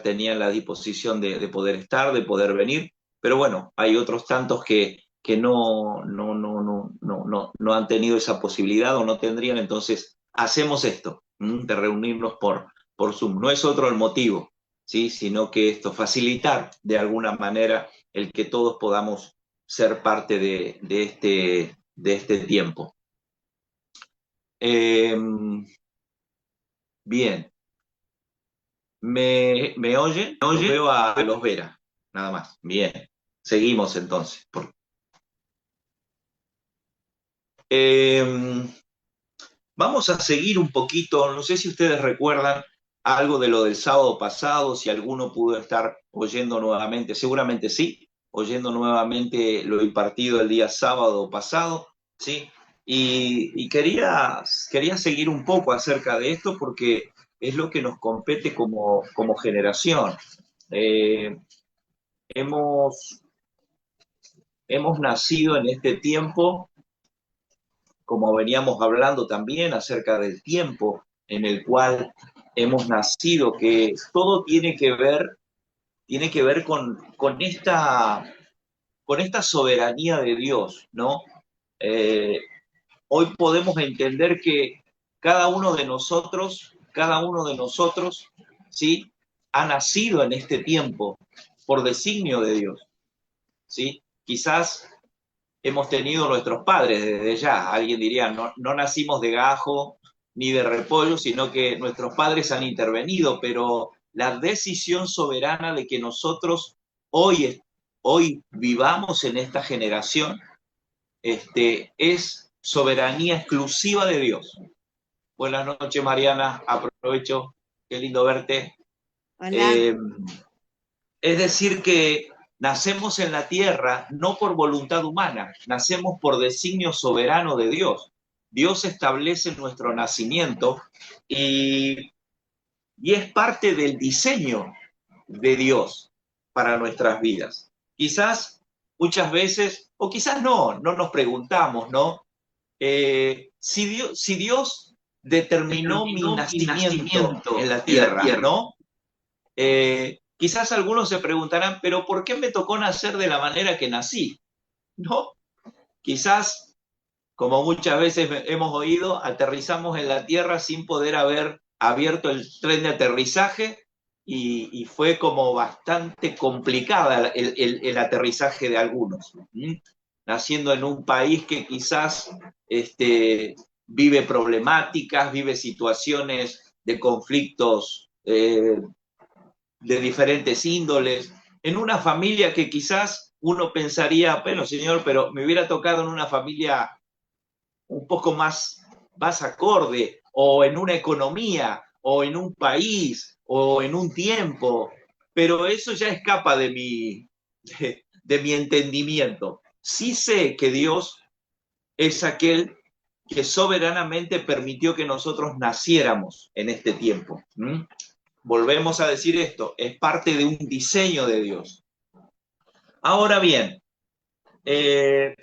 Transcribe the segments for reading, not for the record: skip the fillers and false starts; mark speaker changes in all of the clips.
Speaker 1: quizás tenían la disposición de poder estar, de poder venir, pero bueno, hay otros tantos que no han tenido esa posibilidad o no tendrían, entonces hacemos esto, de reunirnos por Zoom. No es otro el motivo, ¿sí? Sino que esto, facilitar de alguna manera el que todos podamos ser parte de este tiempo. Eh, bien, ¿me oyen? Los
Speaker 2: Oye,
Speaker 1: veo a los Vera, nada más. Bien, seguimos entonces. Eh, Vamos a seguir un poquito, no sé si ustedes recuerdan algo de lo del sábado pasado, si alguno pudo estar oyendo nuevamente, seguramente sí, oyendo nuevamente lo impartido el día sábado pasado, ¿sí? Y quería seguir un poco acerca de esto porque es lo que nos compete como generación. Eh, hemos, hemos nacido en este tiempo, como veníamos hablando también acerca del tiempo en el cual hemos nacido, que todo tiene que ver con esta soberanía de Dios, ¿no? Eh, Hoy podemos entender que cada uno de nosotros, ¿sí? Ha nacido en este tiempo por designio de Dios, ¿sí? Quizás hemos tenido nuestros padres desde ya. Alguien diría, no nacimos de gajo ni de repollo, sino que nuestros padres han intervenido, pero la decisión soberana de que nosotros hoy, hoy vivamos en esta generación es soberanía exclusiva de Dios. Buenas noches, Mariana. Aprovecho. Qué lindo verte.
Speaker 2: hola.
Speaker 1: Eh, Es decir, que nacemos en la tierra no por voluntad humana, nacemos por designio soberano de Dios. Dios establece nuestro nacimiento y, y es parte del diseño de Dios para nuestras vidas. Quizás muchas veces, o quizás no nos preguntamos, ¿no? Si Dios determinó mi
Speaker 2: Determinó mi
Speaker 1: nacimiento en
Speaker 2: nacimiento
Speaker 1: la
Speaker 2: en la
Speaker 1: tierra,
Speaker 2: tierra.
Speaker 1: ¿no? Quizás algunos se preguntarán, pero ¿por qué me tocó nacer de la manera que nací? ¿No? Quizás, como muchas veces hemos oído, aterrizamos en la Tierra sin poder haber abierto el tren de aterrizaje y fue como bastante complicada el aterrizaje de algunos. Naciendo en un país que quizás vive problemáticas, vive situaciones de conflictos de diferentes índoles, en una familia que quizás uno pensaría, bueno, señor, pero me hubiera tocado en una familia un poco más acorde, o en una economía, o en un país, o en un tiempo, pero eso ya escapa de mi entendimiento. Sí sé que Dios es aquel que soberanamente permitió que nosotros naciéramos en este tiempo. Volvemos a decir esto, es parte de un diseño de Dios. Ahora bien, eh,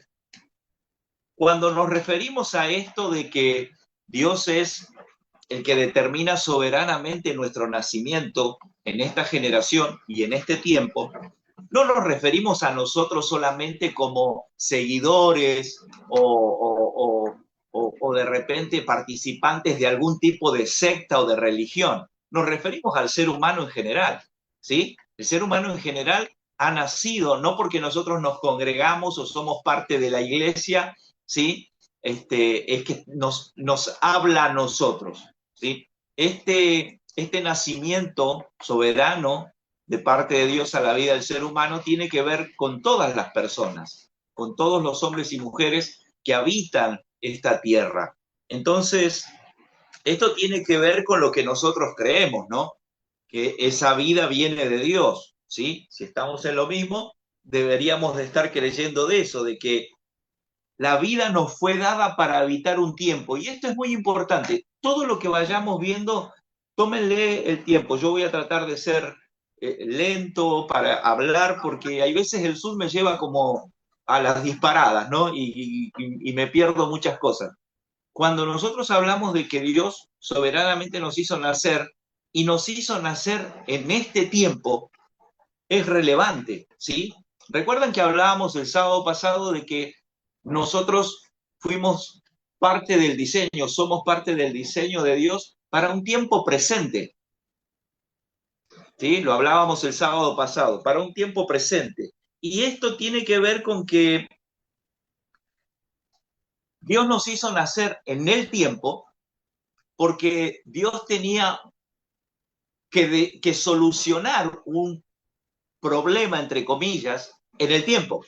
Speaker 1: cuando nos referimos a esto de que Dios es el que determina soberanamente nuestro nacimiento en esta generación y en este tiempo, no nos referimos a nosotros solamente como seguidores o de repente participantes de algún tipo de secta o de religión. Nos referimos al ser humano en general, ¿sí? El ser humano en general ha nacido no porque nosotros nos congregamos o somos parte de la iglesia, ¿sí? Es que nos habla a nosotros, ¿sí? Este nacimiento soberano de parte de Dios a la vida del ser humano tiene que ver con todas las personas, con todos los hombres y mujeres que habitan esta tierra. Entonces, esto tiene que ver con lo que nosotros creemos, ¿no? Que esa vida viene de Dios, ¿sí? Si estamos en lo mismo, deberíamos de estar creyendo de eso, de que la vida nos fue dada para habitar un tiempo. Y esto es muy importante. Todo lo que vayamos viendo, tómenle el tiempo. Yo voy a tratar de ser lento para hablar, porque hay veces el Zoom me lleva como a las disparadas, ¿no? Y me pierdo muchas cosas. Cuando nosotros hablamos de que Dios soberanamente nos hizo nacer, y nos hizo nacer en este tiempo es relevante, ¿sí? Recuerdan que hablábamos el sábado pasado de que nosotros fuimos parte del diseño, somos parte del diseño de Dios para un tiempo presente, ¿sí? Lo hablábamos el sábado pasado, para un tiempo presente. Y esto tiene que ver con que Dios nos hizo nacer en el tiempo porque Dios tenía que solucionar un problema, entre comillas, en el tiempo,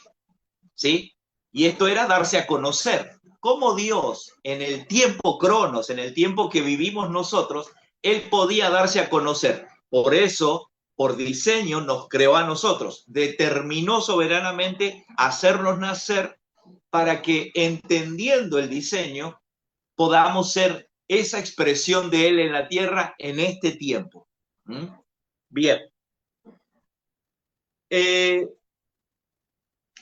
Speaker 1: ¿sí? Y esto era darse a conocer. Cómo Dios, en el tiempo cronos, en el tiempo que vivimos nosotros, Él podía darse a conocer. Por eso, por diseño, nos creó a nosotros. Determinó soberanamente hacernos nacer para que, entendiendo el diseño, podamos ser esa expresión de Él en la tierra en este tiempo. ¿Mm? Bien.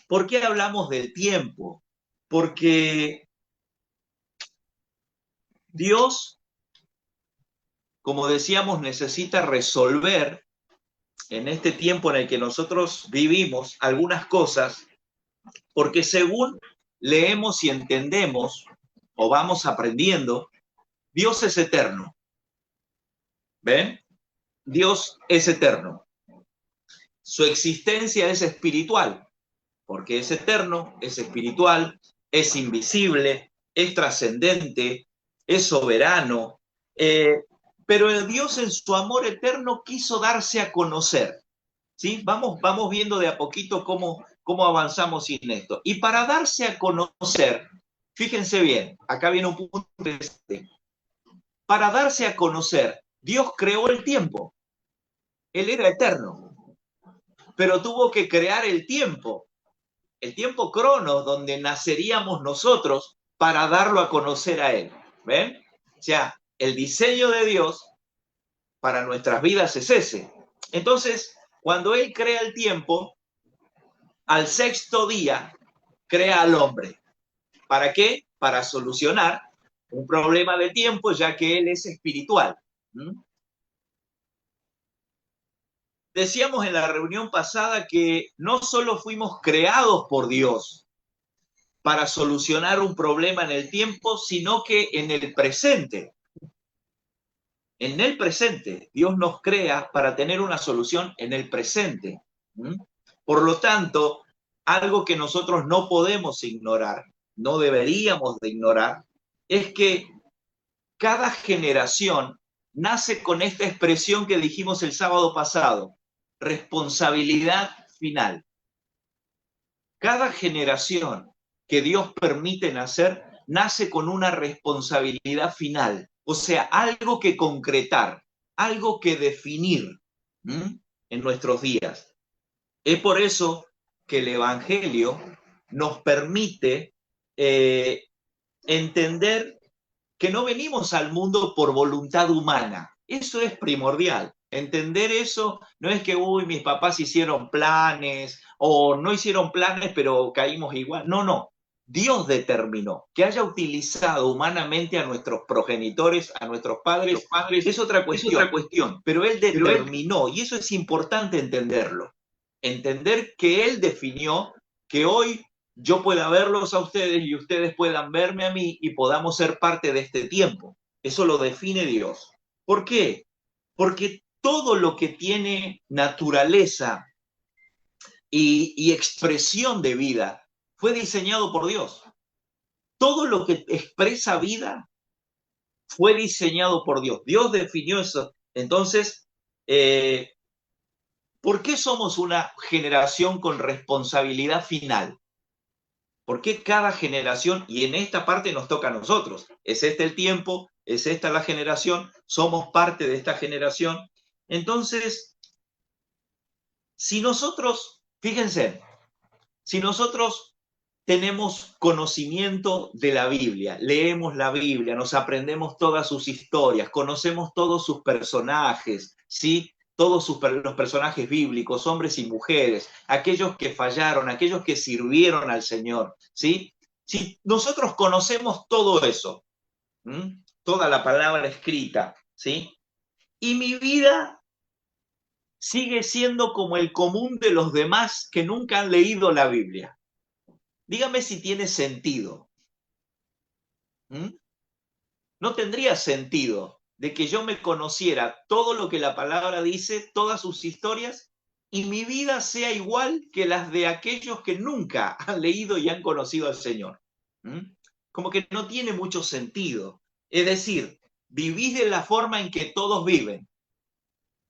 Speaker 1: ¿Por qué hablamos del tiempo? Porque Dios, como decíamos, necesita resolver en este tiempo en el que nosotros vivimos algunas cosas, porque según leemos y entendemos o vamos aprendiendo, Dios es eterno. ¿Ven? Dios es eterno. Su existencia es espiritual, porque es eterno, es espiritual, es invisible, es trascendente, es soberano, pero el Dios en su amor eterno quiso darse a conocer, ¿sí? Vamos viendo de a poquito cómo avanzamos en esto. Y para darse a conocer, fíjense bien, acá viene un punto interesante. Para darse a conocer, Dios creó el tiempo. Él era eterno, pero tuvo que crear el tiempo cronos donde naceríamos nosotros para darlo a conocer a Él. ¿Ven? O sea, el diseño de Dios para nuestras vidas es ese. Entonces, cuando Él crea el tiempo, al sexto día crea al hombre. ¿Para qué? Para solucionar un problema de tiempo, ya que Él es espiritual. ¿Mm? Decíamos en la reunión pasada que no solo fuimos creados por Dios para solucionar un problema en el tiempo, sino que en el presente. En el presente, Dios nos crea para tener una solución en el presente. ¿Mm? Por lo tanto, algo que nosotros no podemos ignorar, no deberíamos de ignorar, es que cada generación nace con esta expresión que dijimos el sábado pasado, responsabilidad final. Cada generación que Dios permite nacer, nace con una responsabilidad final, o sea, algo que concretar, algo que definir en nuestros días. Es por eso que el Evangelio nos permite entender que no venimos al mundo por voluntad humana. Eso es primordial. Entender eso no es que, uy, mis papás hicieron planes o no hicieron planes, pero caímos igual. No, no. Dios determinó que haya utilizado humanamente a nuestros progenitores, a nuestros padres, es otra cuestión, pero Él determinó, y eso es importante entenderlo. Entender que Él definió que hoy yo pueda verlos a ustedes y ustedes puedan verme a mí y podamos ser parte de este tiempo. Eso lo define Dios. ¿Por qué? Porque todo lo que tiene naturaleza y expresión de vida fue diseñado por Dios. Todo lo que expresa vida fue diseñado por Dios. Dios definió eso. Entonces, ¿por qué somos una generación con responsabilidad final? ¿Por qué cada generación, y en esta parte nos toca a nosotros? ¿Es este el tiempo? ¿Es esta la generación? ¿Somos parte de esta generación? Entonces, si nosotros, fíjense, si nosotros tenemos conocimiento de la Biblia, leemos la Biblia, nos aprendemos todas sus historias, conocemos todos sus personajes, ¿sí? Todos los personajes bíblicos, hombres y mujeres, aquellos que fallaron, aquellos que sirvieron al Señor, ¿sí? Si nosotros conocemos todo eso, toda la palabra escrita, ¿sí? y mi vida sigue siendo como el común de los demás que nunca han leído la Biblia. Dígame si tiene sentido. ¿Mm? No tendría sentido de que yo me conociera todo lo que la palabra dice, todas sus historias, y mi vida sea igual que las de aquellos que nunca han leído y han conocido al Señor. ¿Mm? Como que no tiene mucho sentido. Es decir, vivís de la forma en que todos viven.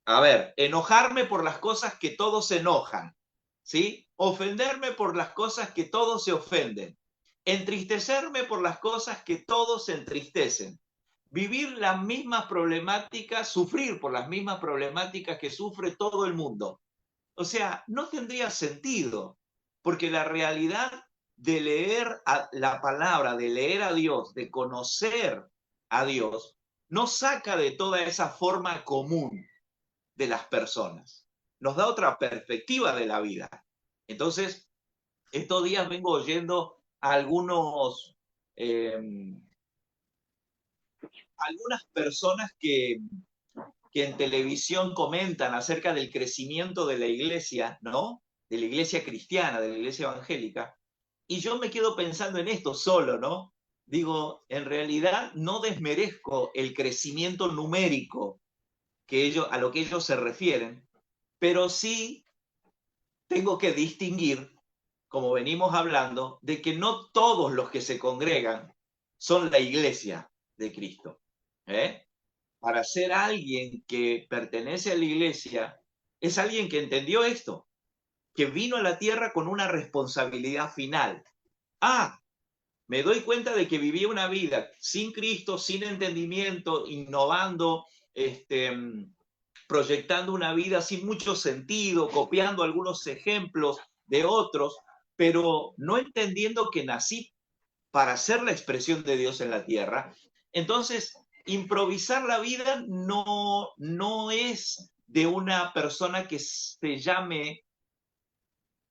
Speaker 1: A ver, enojarme por las cosas que todos se enojan, ¿sí? Ofenderme por las cosas que todos se ofenden. Entristecerme por las cosas que todos se entristecen. Vivir las mismas problemáticas, sufrir por las mismas problemáticas que sufre todo el mundo. O sea, no tendría sentido, porque la realidad de leer la palabra, de leer a Dios, de conocer a Dios, nos saca de toda esa forma común de las personas. Nos da otra perspectiva de la vida. Entonces, estos días vengo oyendo a algunas personas que en televisión comentan acerca del crecimiento de la iglesia, ¿no? De la iglesia cristiana, de la iglesia evangélica. Y yo me quedo pensando en esto solo, ¿no? Digo, en realidad no desmerezco el crecimiento numérico a lo que ellos se refieren, pero sí tengo que distinguir, como venimos hablando, de que no todos los que se congregan son la iglesia de Cristo. ¿Eh? Para ser alguien que pertenece a la iglesia, es alguien que entendió esto, que vino a la tierra con una responsabilidad final. Ah, me doy cuenta de que vivía una vida sin Cristo, sin entendimiento, innovando, proyectando una vida sin mucho sentido, copiando algunos ejemplos de otros, pero no entendiendo que nací para ser la expresión de Dios en la tierra. Entonces, improvisar la vida no es de una persona que se llame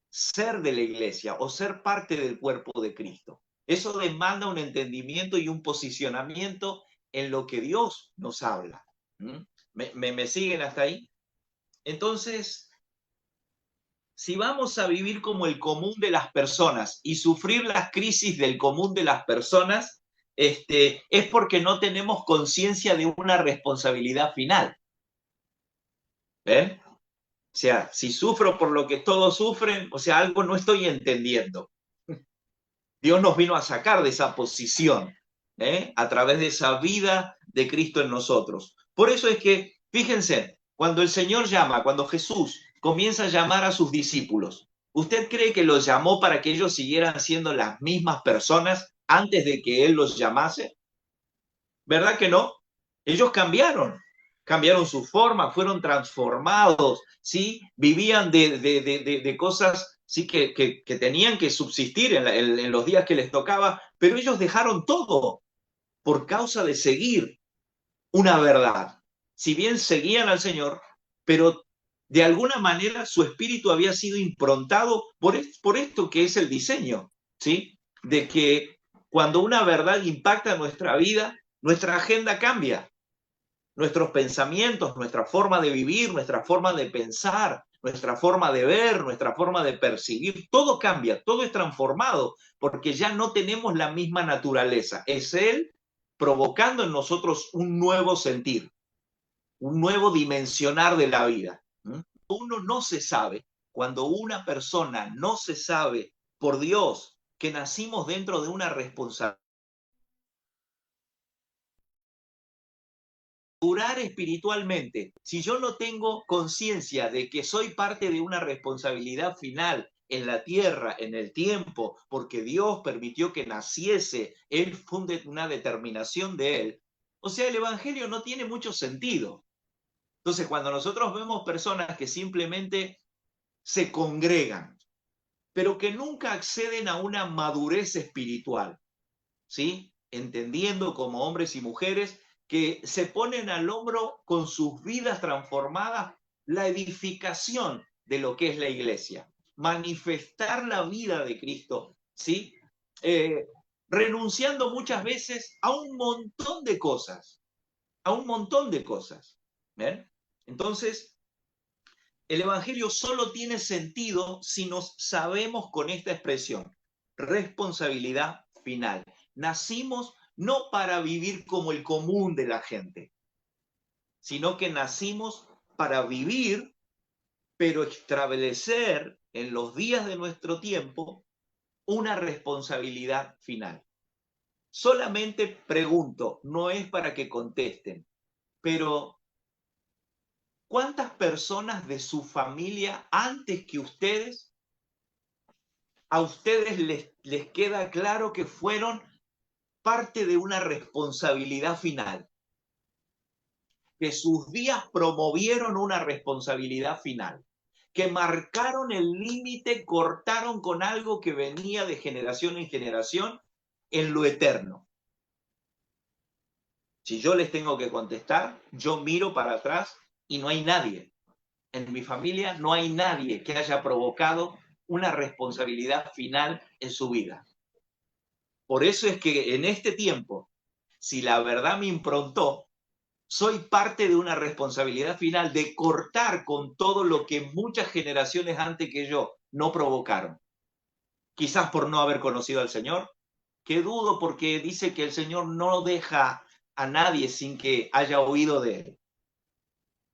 Speaker 1: ser de la iglesia o ser parte del cuerpo de Cristo. Eso demanda un entendimiento y un posicionamiento en lo que Dios nos habla. ¿Mm? ¿Me siguen hasta ahí? Entonces, si vamos a vivir como el común de las personas y sufrir las crisis del común de las personas, es porque no tenemos conciencia de una responsabilidad final. ¿Eh? O sea, si sufro por lo que todos sufren, o sea, algo no estoy entendiendo. Dios nos vino a sacar de esa posición, a través de esa vida de Cristo en nosotros. Por eso es que, fíjense, cuando el Señor llama, cuando Jesús comienza a llamar a sus discípulos, ¿usted cree que los llamó para que ellos siguieran siendo las mismas personas antes de que Él los llamase? ¿Verdad que no? Ellos cambiaron su forma, fueron transformados, ¿sí? Vivían de cosas, ¿sí? Que tenían que subsistir en los días que les tocaba, pero ellos dejaron todo por causa de seguir una verdad. Si bien seguían al Señor, pero de alguna manera su espíritu había sido improntado por esto que es el diseño, ¿sí? De que cuando una verdad impacta nuestra vida, nuestra agenda cambia, nuestros pensamientos, nuestra forma de vivir, nuestra forma de pensar, nuestra forma de ver, nuestra forma de percibir, todo cambia, todo es transformado, porque ya no tenemos la misma naturaleza. Es Él provocando en nosotros un nuevo sentir, un nuevo dimensionar de la vida. Uno no se sabe, cuando una persona no se sabe por Dios que nacimos dentro de una responsabilidad, espiritualmente, si yo no tengo conciencia de que soy parte de una responsabilidad final en la tierra, en el tiempo, porque Dios permitió que naciese, Él funde una determinación de Él, o sea, el Evangelio no tiene mucho sentido. Entonces, cuando nosotros vemos personas que simplemente se congregan, pero que nunca acceden a una madurez espiritual, ¿sí? Entendiendo como hombres y mujeres que se ponen al hombro con sus vidas transformadas la edificación de lo que es la iglesia, manifestar la vida de Cristo, ¿sí? Eh, Renunciando muchas veces a un montón de cosas, a un montón de cosas. ¿Ven? Entonces, el Evangelio solo tiene sentido si nos sabemos con esta expresión, responsabilidad final. Nacimos no para vivir como el común de la gente, sino que nacimos para vivir, pero establecer en los días de nuestro tiempo una responsabilidad final. Solamente pregunto, no es para que contesten, pero ¿cuántas personas de su familia antes que ustedes, a ustedes les queda claro que fueron parte de una responsabilidad final? Que sus días promovieron una responsabilidad final, que marcaron el límite, cortaron con algo que venía de generación en generación en lo eterno. Si yo les tengo que contestar, yo miro para atrás y no hay nadie. En mi familia no hay nadie que haya provocado una responsabilidad final en su vida. Por eso es que en este tiempo, si la verdad me improntó, soy parte de una responsabilidad final de cortar con todo lo que muchas generaciones antes que yo no provocaron. Quizás por no haber conocido al Señor, que dudo porque dice que el Señor no deja a nadie sin que haya oído de él.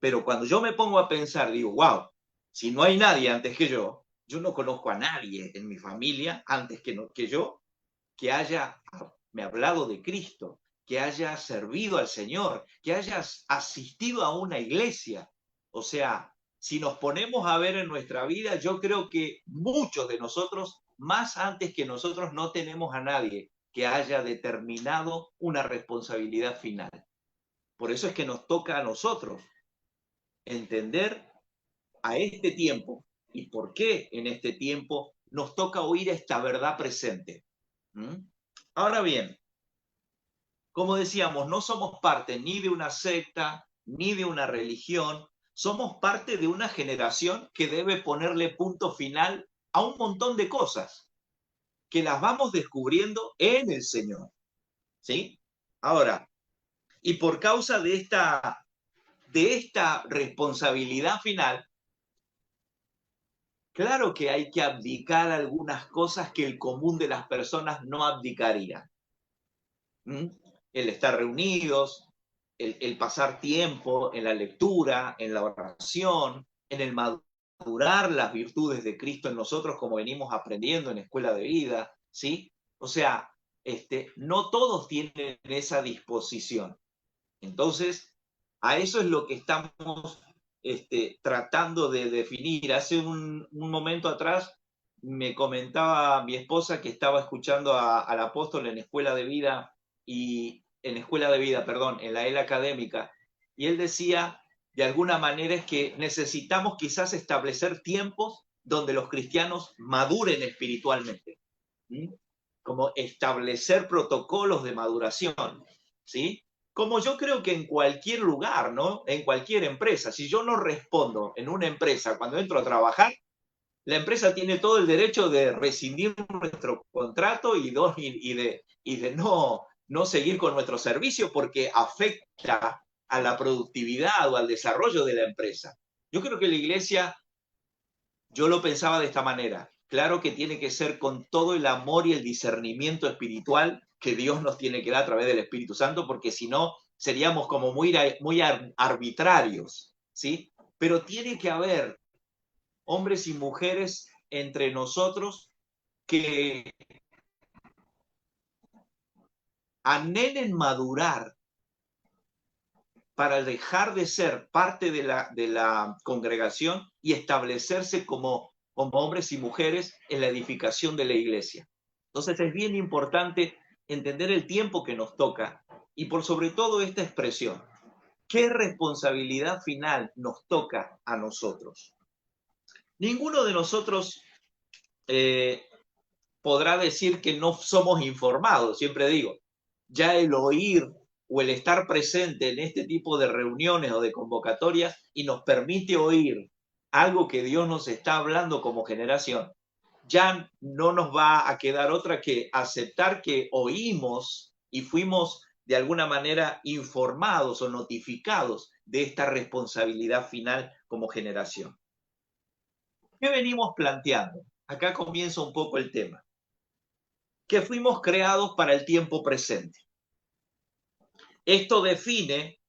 Speaker 1: Pero cuando yo me pongo a pensar, digo, wow, si no hay nadie antes que yo no conozco a nadie en mi familia antes que yo que haya me hablado de Cristo, que haya servido al Señor, que haya asistido a una iglesia. O sea, si nos ponemos a ver en nuestra vida, yo creo que muchos de nosotros, más antes que nosotros, no tenemos a nadie que haya determinado una responsabilidad final. Por eso es que nos toca a nosotros entender a este tiempo y por qué en este tiempo nos toca oír esta verdad presente. ¿Mm? Ahora bien, como decíamos, no somos parte ni de una secta, ni de una religión, somos parte de una generación que debe ponerle punto final a un montón de cosas que las vamos descubriendo en el Señor. ¿Sí? Ahora, y por causa de esta responsabilidad final, claro que hay que abdicar algunas cosas que el común de las personas no abdicaría. ¿Mm? El estar reunidos, el pasar tiempo en la lectura, en la oración, en el madurar las virtudes de Cristo en nosotros como venimos aprendiendo en escuela de vida, ¿sí? O sea, no todos tienen esa disposición. Entonces, a eso es lo que estamos tratando de definir. Hace un momento atrás me comentaba mi esposa que estaba escuchando al apóstol en escuela de vida perdón, en la ELA académica, y él decía, de alguna manera, es que necesitamos quizás establecer tiempos donde los cristianos maduren espiritualmente, ¿sí? Como establecer protocolos de maduración, ¿sí? Como yo creo que en cualquier lugar, ¿no? En cualquier empresa, si yo no respondo en una empresa cuando entro a trabajar, la empresa tiene todo el derecho de rescindir nuestro contrato y de no seguir con nuestro servicio porque afecta a la productividad o al desarrollo de la empresa. Yo creo que la iglesia, yo lo pensaba de esta manera. Claro que tiene que ser con todo el amor y el discernimiento espiritual que Dios nos tiene que dar a través del Espíritu Santo, porque si no, seríamos como muy arbitrarios, ¿sí? Pero tiene que haber hombres y mujeres entre nosotros que anhelen madurar para dejar de ser parte de la congregación y establecerse como hombres y mujeres en la edificación de la iglesia. Entonces es bien importante entender el tiempo que nos toca y por sobre todo esta expresión. ¿Qué responsabilidad final nos toca a nosotros? Ninguno de nosotros podrá decir que no somos informados, siempre digo, ya el oír o el estar presente en este tipo de reuniones o de convocatorias y nos permite oír algo que Dios nos está hablando como generación, ya no nos va a quedar otra que aceptar que oímos y fuimos de alguna manera informados o notificados de esta responsabilidad final como generación. ¿Qué venimos planteando? Acá comienza un poco el tema. Que fuimos creados para el tiempo presente. Esto define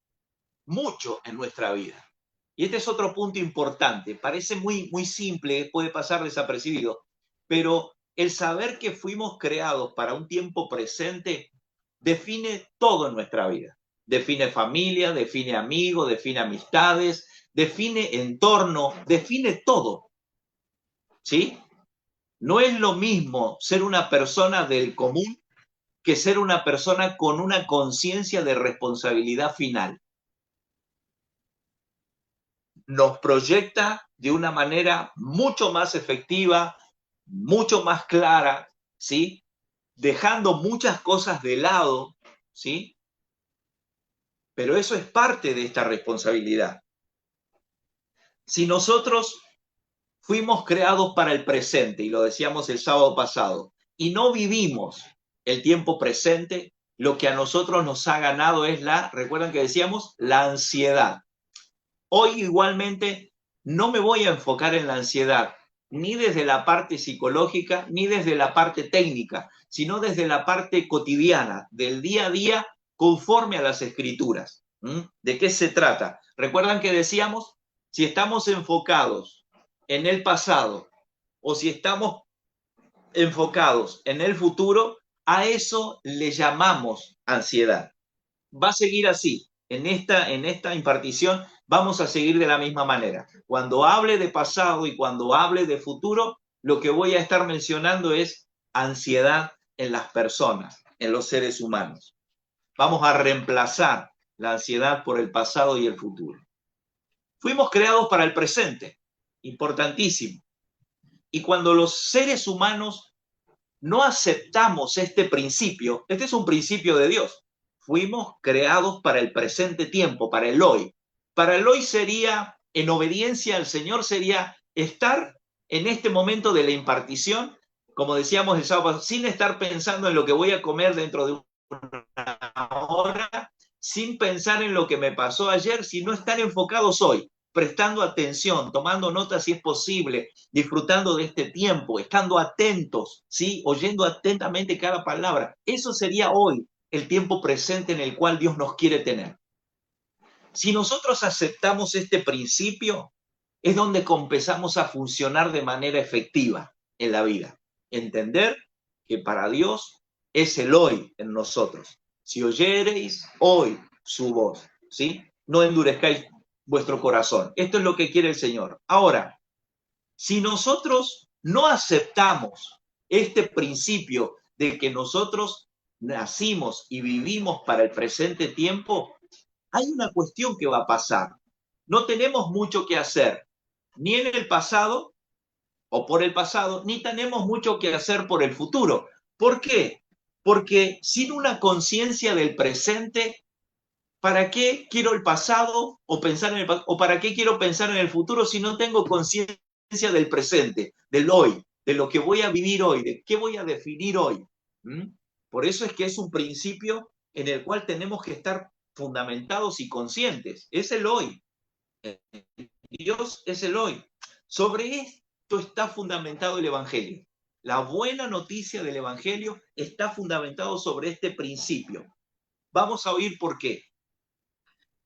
Speaker 1: mucho en nuestra vida. Y este es otro punto importante. Parece muy simple, puede pasar desapercibido, pero el saber que fuimos creados para un tiempo presente define todo en nuestra vida. Define familia, define amigos, define amistades, define entorno, define todo. ¿Sí? No es lo mismo ser una persona del común que ser una persona con una conciencia de responsabilidad final. Nos proyecta de una manera mucho más efectiva, mucho más clara, ¿sí? Dejando muchas cosas de lado, ¿sí? Pero eso es parte de esta responsabilidad. Si nosotros fuimos creados para el presente, y lo decíamos el sábado pasado, y no vivimos el tiempo presente, lo que a nosotros nos ha ganado es recuerdan que decíamos, la ansiedad. Hoy igualmente no me voy a enfocar en la ansiedad, ni desde la parte psicológica, ni desde la parte técnica, sino desde la parte cotidiana, del día a día, conforme a las escrituras. ¿De qué se trata? ¿Recuerdan que decíamos? Si estamos enfocados en el pasado o si estamos enfocados en el futuro, a eso le llamamos ansiedad. Va a seguir así. En esta impartición vamos a seguir de la misma manera. Cuando hable de pasado y cuando hable de futuro, lo que voy a estar mencionando es ansiedad en las personas, en los seres humanos. Vamos a reemplazar la ansiedad por el pasado y el futuro. Fuimos creados para el presente, importantísimo. Y cuando los seres humanos no aceptamos este principio, este es un principio de Dios. Fuimos creados para el presente tiempo, para el hoy. Para el hoy sería, en obediencia al Señor, sería estar en este momento de la impartición, como decíamos el sábado, sin estar pensando en lo que voy a comer dentro de una hora, sin pensar en lo que me pasó ayer, sino estar enfocados hoy, prestando atención, tomando notas si es posible, disfrutando de este tiempo, estando atentos, ¿sí? Oyendo atentamente cada palabra. Eso sería hoy el tiempo presente en el cual Dios nos quiere tener. Si nosotros aceptamos este principio, es donde empezamos a funcionar de manera efectiva en la vida. Entender que para Dios es el hoy en nosotros. Si oyereis hoy su voz, ¿sí? No endurezcáis vuestro corazón. Esto es lo que quiere el Señor. Ahora, si nosotros no aceptamos este principio de que nosotros nacimos y vivimos para el presente tiempo, hay una cuestión que va a pasar. No tenemos mucho que hacer, ni en el pasado o por el pasado, ni tenemos mucho que hacer por el futuro. ¿Por qué? Porque sin una conciencia del presente, ¿para qué quiero el pasado o pensar en el o para qué quiero pensar en el futuro si no tengo conciencia del presente, del hoy, de lo que voy a vivir hoy, de qué voy a definir hoy? Por eso es que es un principio en el cual tenemos que estar fundamentados y conscientes. Es el hoy. Dios es el hoy. Sobre esto está fundamentado el Evangelio. La buena noticia del Evangelio está fundamentado sobre este principio. Vamos a oír por qué.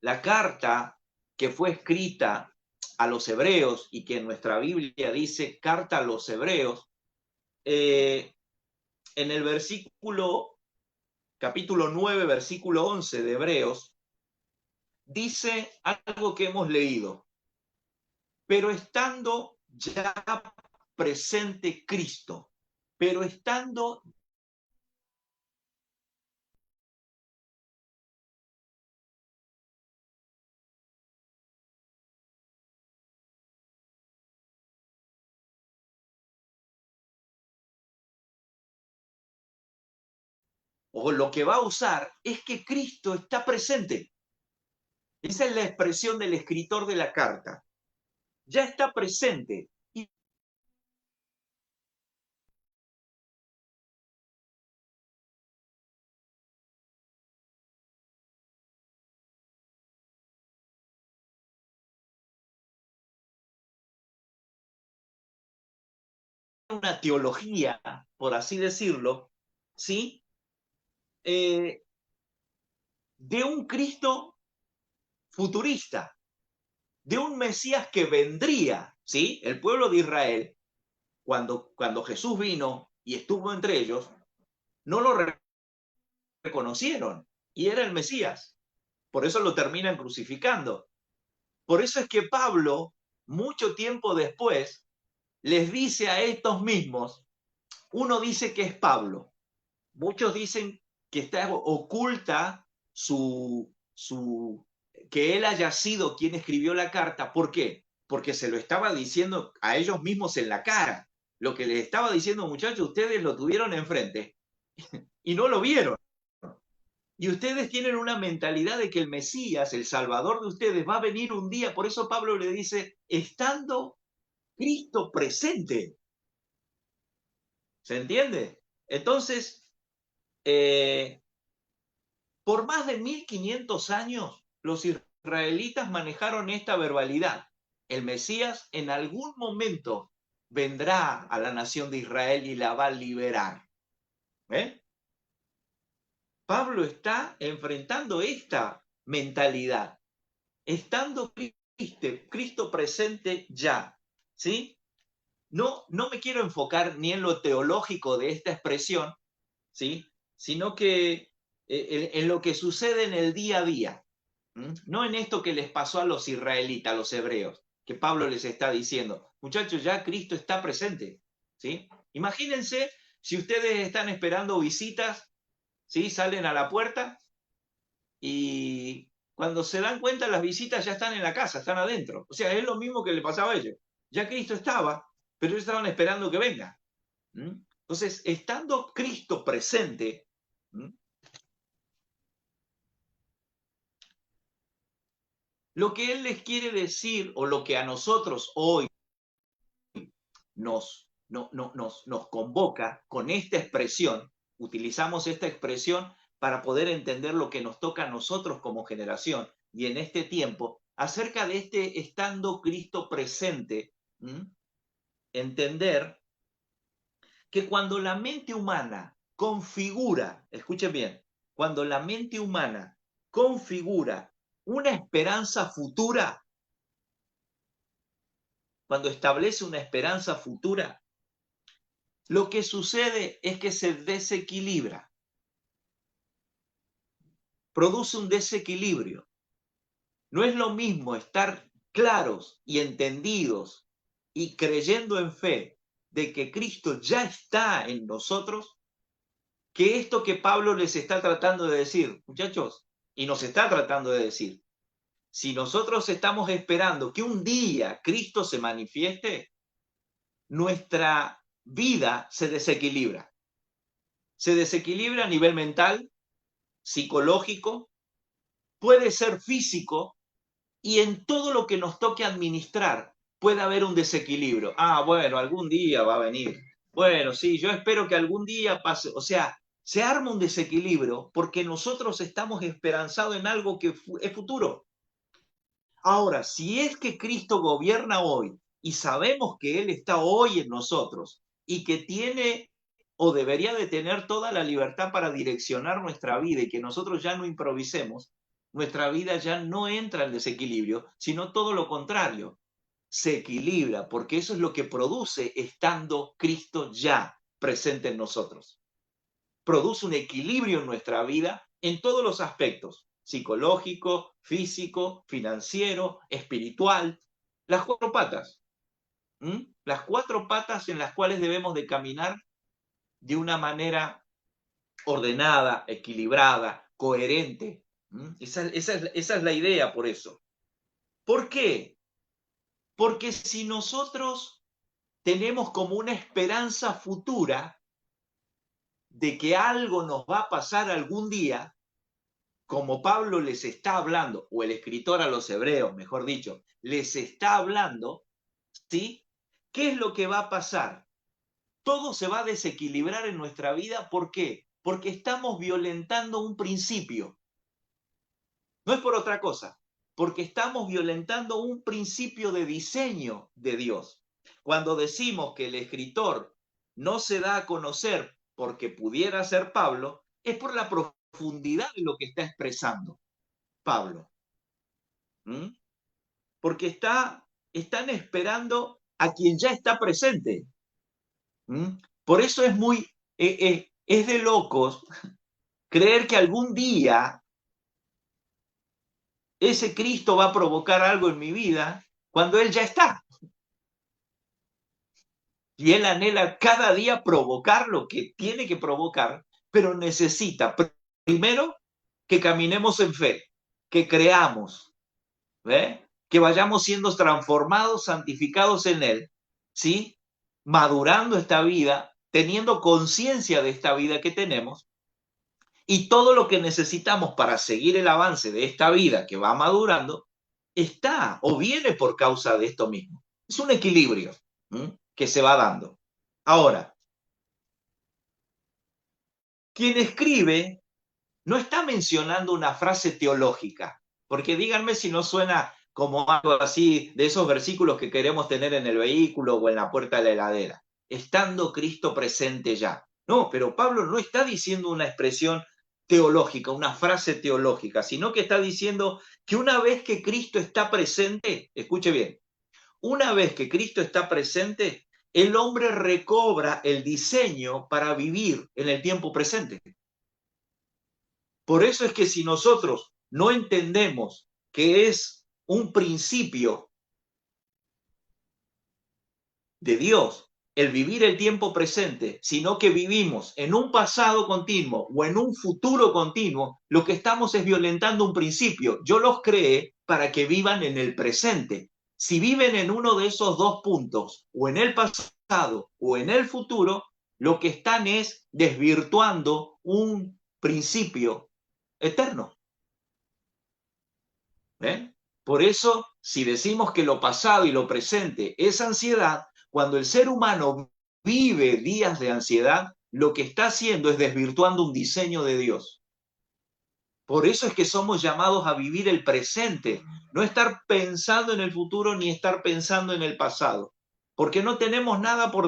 Speaker 1: La carta que fue escrita a los hebreos y que en nuestra Biblia dice carta a los hebreos, en el capítulo 9, versículo 11 de Hebreos, dice algo que hemos leído. Pero estando ya presente Cristo, pero estando o lo que va a usar es que Cristo está presente. Esa es la expresión del escritor de la carta. Ya está presente. Y una teología, por así decirlo, ¿sí? De un Cristo futurista, de un Mesías que vendría, ¿sí? El pueblo de Israel, cuando Jesús vino y estuvo entre ellos, no lo reconocieron y era el Mesías. Por eso lo terminan crucificando. Por eso es que Pablo, mucho tiempo después, les dice a estos mismos, uno dice que es Pablo, muchos dicen que está oculta que él haya sido quien escribió la carta. ¿Por qué? Porque se lo estaba diciendo a ellos mismos en la cara. Lo que les estaba diciendo, muchachos, ustedes lo tuvieron enfrente y no lo vieron. Y ustedes tienen una mentalidad de que el Mesías, el Salvador de ustedes, va a venir un día. Por eso Pablo le dice, estando Cristo presente. ¿Se entiende? Entonces, por más de 1500 años, los israelitas manejaron esta verbalidad. El Mesías en algún momento vendrá a la nación de Israel y la va a liberar. ¿Eh? Pablo está enfrentando esta mentalidad, estando Cristo presente ya. ¿Sí? No me quiero enfocar ni en lo teológico de esta expresión, ¿sí? Sino que en lo que sucede en el día a día. No en esto que les pasó a los israelitas, a los hebreos, que Pablo les está diciendo, muchachos, ya Cristo está presente, ¿sí? Imagínense si ustedes están esperando visitas, ¿sí? Salen a la puerta y cuando se dan cuenta las visitas ya están en la casa, están adentro. O sea, es lo mismo que le pasaba a ellos. Ya Cristo estaba, pero ellos estaban esperando que venga. Entonces, estando Cristo presente, lo que Él les quiere decir, o lo que a nosotros hoy nos convoca con esta expresión, utilizamos esta expresión para poder entender lo que nos toca a nosotros como generación y en este tiempo, acerca de este estando Cristo presente, entender que cuando la mente humana configura, escuchen bien, cuando la mente humana configura una esperanza futura, cuando establece una esperanza futura, lo que sucede es que se desequilibra, produce un desequilibrio. No es lo mismo estar claros y entendidos y creyendo en fe de que Cristo ya está en nosotros, que esto que Pablo les está tratando de decir, muchachos, y nos está tratando de decir. Si nosotros estamos esperando que un día Cristo se manifieste, nuestra vida se desequilibra. Se desequilibra a nivel mental, psicológico, puede ser físico, y en todo lo que nos toque administrar puede haber un desequilibrio. Ah, bueno, algún día va a venir. Bueno, sí, yo espero que algún día pase. O sea, se arma un desequilibrio porque nosotros estamos esperanzados en algo que es futuro. Ahora, si es que Cristo gobierna hoy y sabemos que Él está hoy en nosotros y que tiene o debería de tener toda la libertad para direccionar nuestra vida y que nosotros ya no improvisemos, nuestra vida ya no entra en desequilibrio, sino todo lo contrario, se equilibra, porque eso es lo que produce estando Cristo ya presente en nosotros. Produce un equilibrio en nuestra vida en todos los aspectos, psicológico, físico, financiero, espiritual, las cuatro patas. Las cuatro patas en las cuales debemos de caminar de una manera ordenada, equilibrada, coherente. Esa es la idea por eso. ¿Por qué? Porque si nosotros tenemos como una esperanza futura de que algo nos va a pasar algún día, como Pablo les está hablando, o el escritor a los hebreos, mejor dicho, les está hablando, ¿sí? ¿Qué es lo que va a pasar? Todo se va a desequilibrar en nuestra vida. ¿Por qué? Porque estamos violentando un principio. No es por otra cosa, porque estamos violentando un principio de diseño de Dios. Cuando decimos que el escritor no se da a conocer porque pudiera ser Pablo, es por la profundidad de lo que está expresando Pablo. ¿Mm? Porque están esperando a quien ya está presente. ¿Mm? Por eso es de locos creer que algún día ese Cristo va a provocar algo en mi vida cuando Él ya está. Y Él anhela cada día provocar lo que tiene que provocar, pero necesita primero que caminemos en fe, que creamos, ¿ve? Que vayamos siendo transformados, santificados en Él, ¿sí? Madurando esta vida, teniendo conciencia de esta vida que tenemos, y todo lo que necesitamos para seguir el avance de esta vida que va madurando, está o viene por causa de esto mismo. Es un equilibrio, ¿m? Que se va dando. Ahora, quien escribe no está mencionando una frase teológica, porque díganme si no suena como algo así de esos versículos que queremos tener en el vehículo o en la puerta de la heladera, estando Cristo presente ya. No, pero Pablo no está diciendo una expresión teológica, una frase teológica, sino que está diciendo que una vez que Cristo está presente, escuche bien, una vez que Cristo está presente, el hombre recobra el diseño para vivir en el tiempo presente. Por eso es que si nosotros no entendemos que es un principio de Dios el vivir el tiempo presente, sino que vivimos en un pasado continuo o en un futuro continuo, lo que estamos es violentando un principio. Yo los creé para que vivan en el presente. Si viven en uno de esos dos puntos, o en el pasado o en el futuro, lo que están es desvirtuando un principio eterno. ¿Ven? Por eso, si decimos que lo pasado y lo presente es ansiedad, cuando el ser humano vive días de ansiedad, lo que está haciendo es desvirtuando un diseño de Dios. Por eso es que somos llamados a vivir el presente, no estar pensando en el futuro ni estar pensando en el pasado, porque no tenemos nada por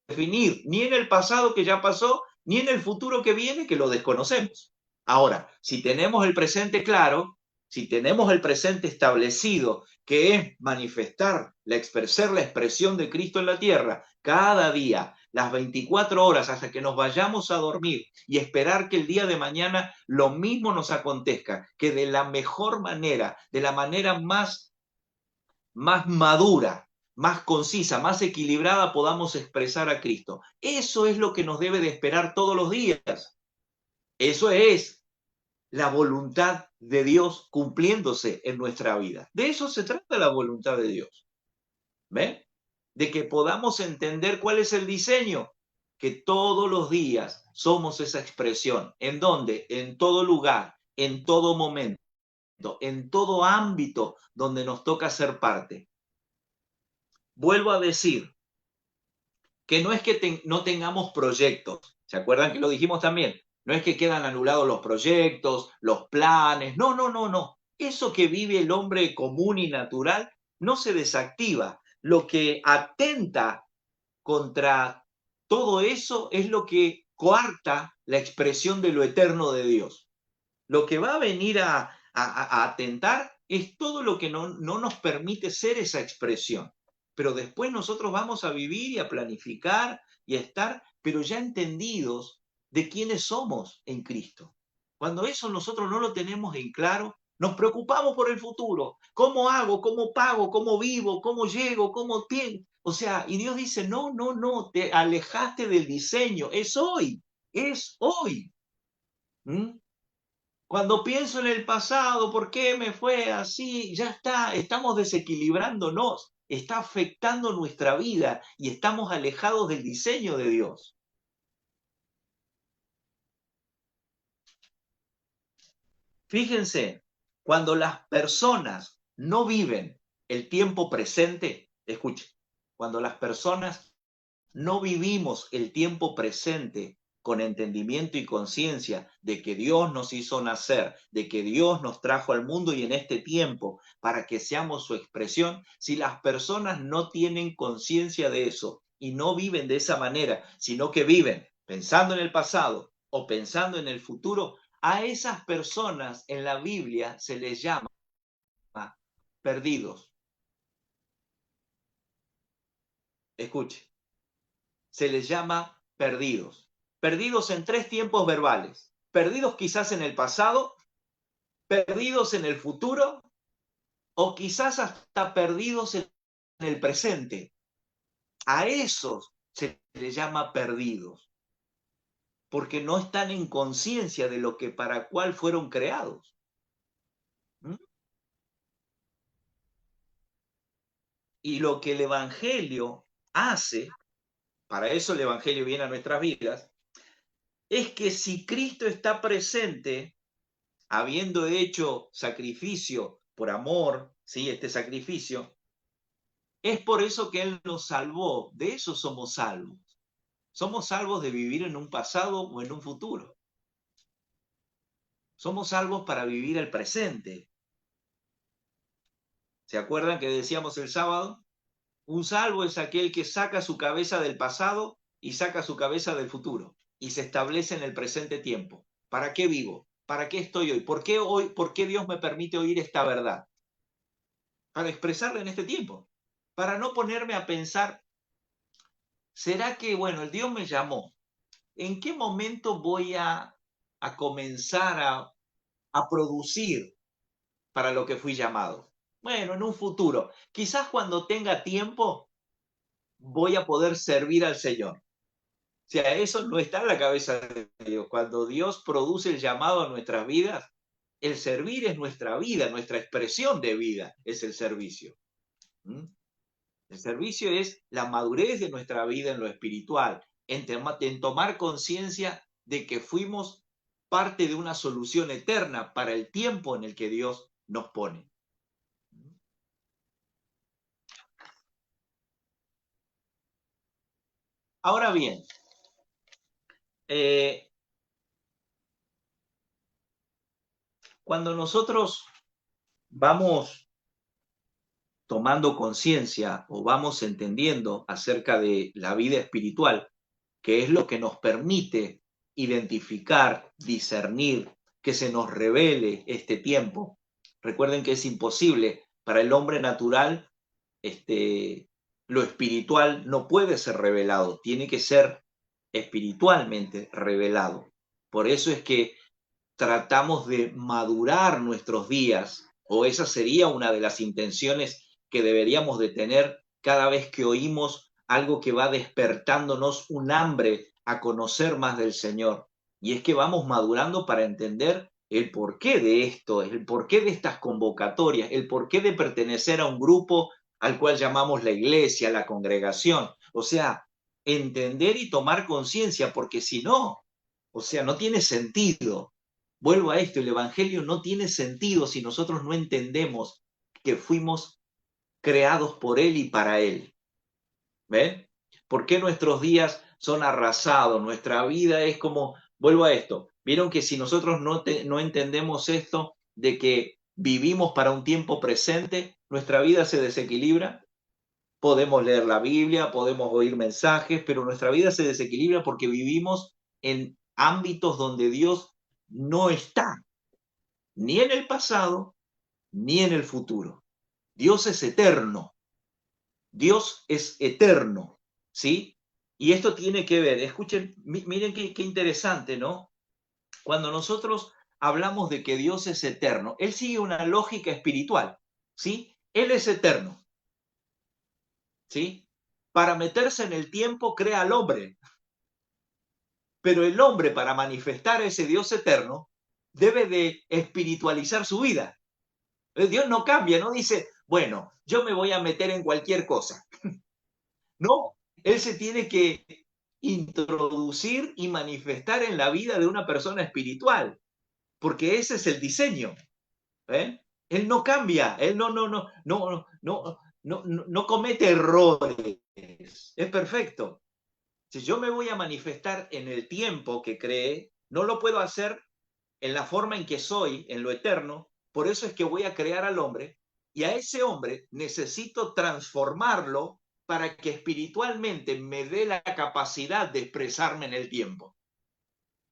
Speaker 1: definir, ni en el pasado que ya pasó, ni en el futuro que viene que lo desconocemos. Ahora, si tenemos el presente claro, si tenemos el presente establecido, que es manifestar, expresar la expresión de Cristo en la tierra, cada día, las 24 horas hasta que nos vayamos a dormir y esperar que el día de mañana lo mismo nos acontezca, que de la mejor manera, de la manera más madura, más concisa, más equilibrada podamos expresar a Cristo. Eso es lo que nos debe de esperar todos los días. Eso es la voluntad de Dios cumpliéndose en nuestra vida. De eso se trata la voluntad de Dios. ¿Ve? De que podamos entender cuál es el diseño, que todos los días somos esa expresión. ¿En dónde? En todo lugar, en todo momento, en todo ámbito donde nos toca ser parte. Vuelvo a decir que no es que no tengamos proyectos. ¿Se acuerdan que lo dijimos también? No es que quedan anulados los proyectos, los planes. No, no, no, no. Eso que vive el hombre común y natural no se desactiva. Lo que atenta contra todo eso es lo que coarta la expresión de lo eterno de Dios. Lo que va a venir a atentar es todo lo que no nos permite ser esa expresión. Pero después nosotros vamos a vivir y a planificar y a estar, pero ya entendidos de quiénes somos en Cristo. Cuando eso nosotros no lo tenemos en claro, nos preocupamos por el futuro. ¿Cómo hago? ¿Cómo pago? ¿Cómo vivo? ¿Cómo llego? ¿Cómo tengo? O sea, y Dios dice, no, no, no, te alejaste del diseño. Es hoy, es hoy. ¿Mm? Cuando pienso en el pasado, ¿por qué me fue así? Ya está, estamos desequilibrándonos, está afectando nuestra vida y estamos alejados del diseño de Dios. Fíjense, cuando las personas no viven el tiempo presente, escuchen, cuando las personas no vivimos el tiempo presente con entendimiento y conciencia de que Dios nos hizo nacer, de que Dios nos trajo al mundo y en este tiempo para que seamos su expresión, si las personas no tienen conciencia de eso y no viven de esa manera, sino que viven pensando en el pasado o pensando en el futuro, a esas personas en la Biblia se les llama perdidos. Escuche, se les llama perdidos. Perdidos en tres tiempos verbales. Perdidos quizás en el pasado, perdidos en el futuro o quizás hasta perdidos en el presente. A esos se les llama perdidos, porque no están en conciencia de lo que para cuál fueron creados. ¿Mm? Y lo que el Evangelio hace, para eso el Evangelio viene a nuestras vidas, es que si Cristo está presente, habiendo hecho sacrificio por amor, ¿sí? Este sacrificio, es por eso que Él nos salvó. De eso somos salvos. Somos salvos de vivir en un pasado o en un futuro. Somos salvos para vivir el presente. ¿Se acuerdan que decíamos el sábado? Un salvo es aquel que saca su cabeza del pasado y saca su cabeza del futuro y se establece en el presente tiempo. ¿Para qué vivo? ¿Para qué estoy hoy? ¿Por qué hoy? ¿Por qué Dios me permite oír esta verdad? Para expresarla en este tiempo. Para no ponerme a pensar, ¿será que, bueno, el Dios me llamó? ¿En qué momento voy a comenzar a producir para lo que fui llamado? Bueno, en un futuro. Quizás cuando tenga tiempo voy a poder servir al Señor. O sea, eso no está en la cabeza de Dios. Cuando Dios produce el llamado a nuestras vidas, el servir es nuestra vida, nuestra expresión de vida es el servicio. ¿Mm? El servicio es la madurez de nuestra vida en lo espiritual, en tomar conciencia de que fuimos parte de una solución eterna para el tiempo en el que Dios nos pone. Ahora bien, eh, cuando nosotros vamos tomando conciencia o vamos entendiendo acerca de la vida espiritual, que es lo que nos permite identificar, discernir, que se nos revele este tiempo. Recuerden que es imposible para el hombre natural, lo espiritual no puede ser revelado, tiene que ser espiritualmente revelado. Por eso es que tratamos de madurar nuestros días, o esa sería una de las intenciones que deberíamos de tener cada vez que oímos algo que va despertándonos un hambre a conocer más del Señor. Y es que vamos madurando para entender el porqué de esto, el porqué de estas convocatorias, el porqué de pertenecer a un grupo al cual llamamos la iglesia, la congregación. O sea, entender y tomar conciencia, porque si no, o sea, no tiene sentido. Vuelvo a esto, el Evangelio no tiene sentido si nosotros no entendemos que fuimos creados por Él y para Él. ¿Ven? ¿Por qué nuestros días son arrasados? Nuestra vida es como, vuelvo a esto, vieron que si nosotros no entendemos esto de que vivimos para un tiempo presente, nuestra vida se desequilibra. Podemos leer la Biblia, podemos oír mensajes, pero nuestra vida se desequilibra porque vivimos en ámbitos donde Dios no está, ni en el pasado, ni en el futuro. Dios es eterno. Dios es eterno, ¿sí? Y esto tiene que ver, escuchen, miren qué interesante, ¿no? Cuando nosotros hablamos de que Dios es eterno, Él sigue una lógica espiritual, ¿sí? Él es eterno, ¿sí? Para meterse en el tiempo crea al hombre, pero el hombre para manifestar a ese Dios eterno debe de espiritualizar su vida. Dios no cambia, no dice, bueno, yo me voy a meter en cualquier cosa. No, Él se tiene que introducir y manifestar en la vida de una persona espiritual, porque ese es el diseño. ¿Eh? Él no cambia, él no comete errores, es perfecto. Si yo me voy a manifestar en el tiempo que cree, no lo puedo hacer en la forma en que soy, en lo eterno, por eso es que voy a crear al hombre y a ese hombre necesito transformarlo para que espiritualmente me dé la capacidad de expresarme en el tiempo.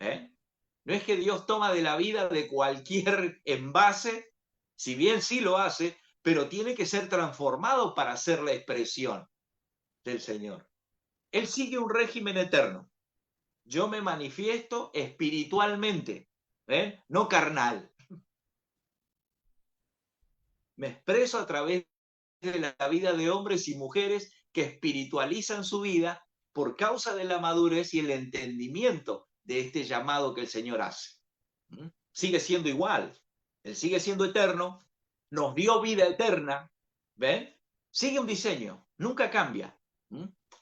Speaker 1: No es que Dios toma de la vida de cualquier envase, si bien sí lo hace, pero tiene que ser transformado para hacer la expresión del Señor. Él sigue un régimen eterno. Yo me manifiesto espiritualmente, no carnal. Me expreso a través de la vida de hombres y mujeres que espiritualizan su vida por causa de la madurez y el entendimiento de este llamado que el Señor hace. Sigue siendo igual. Él sigue siendo eterno, nos dio vida eterna, ¿ven? Sigue un diseño, nunca cambia.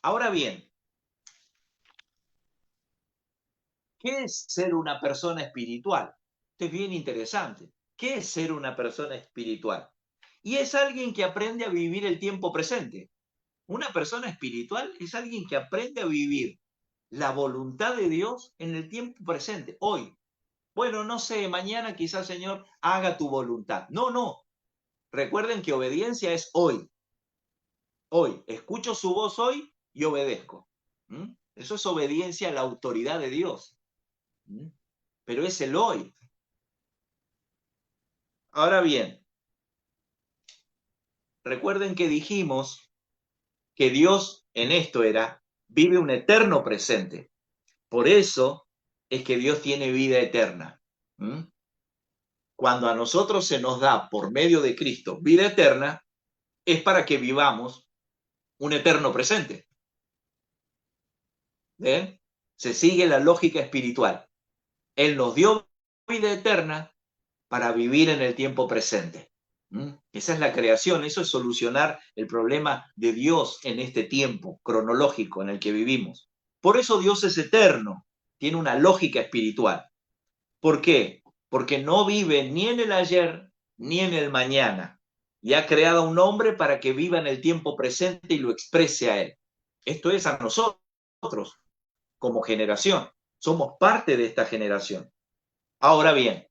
Speaker 1: Ahora bien, ¿qué es ser una persona espiritual? Esto es bien interesante. ¿Qué es ser una persona espiritual? Y es alguien que aprende a vivir el tiempo presente. Una persona espiritual es alguien que aprende a vivir la voluntad de Dios en el tiempo presente, hoy. Bueno, no sé, mañana quizás, Señor, haga tu voluntad. No, no. Recuerden que obediencia es hoy. Hoy. Escucho su voz hoy y obedezco. Eso es obediencia a la autoridad de Dios. Pero es el hoy. Ahora bien, recuerden que dijimos que Dios en esto vive un eterno presente. Por eso es que Dios tiene vida eterna. Cuando a nosotros se nos da por medio de Cristo vida eterna, es para que vivamos un eterno presente. ¿Ven? Se sigue la lógica espiritual. Él nos dio vida eterna para vivir en el tiempo presente. Esa es la creación, eso es solucionar el problema de Dios en este tiempo cronológico en el que vivimos. Por eso Dios es eterno, tiene una lógica espiritual. ¿Por qué? Porque no vive ni en el ayer ni en el mañana. Y ha creado a un hombre para que viva en el tiempo presente y lo exprese a él. Esto es a nosotros como generación. Somos parte de esta generación. Ahora bien,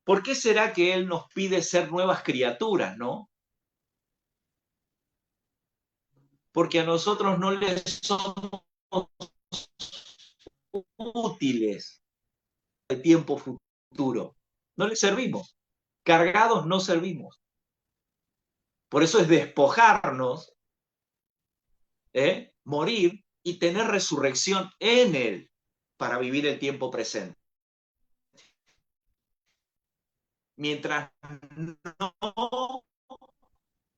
Speaker 1: ¿por qué será que Él nos pide ser nuevas criaturas, no? Porque a nosotros no les somos útiles de tiempo futuro. No les servimos. Cargados no servimos. Por eso es despojarnos, morir y tener resurrección en Él para vivir el tiempo presente. Mientras no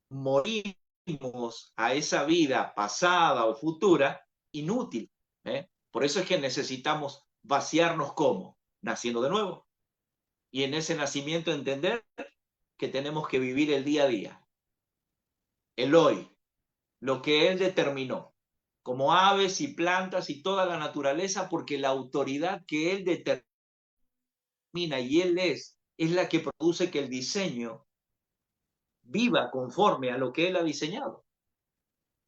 Speaker 1: morimos a esa vida pasada o futura, inútil. Por eso es que necesitamos vaciarnos como, naciendo de nuevo. Y en ese nacimiento entender que tenemos que vivir el día a día. El hoy, lo que Él determinó, como aves y plantas y toda la naturaleza, porque la autoridad que Él determina y Él es la que produce que el diseño viva conforme a lo que Él ha diseñado.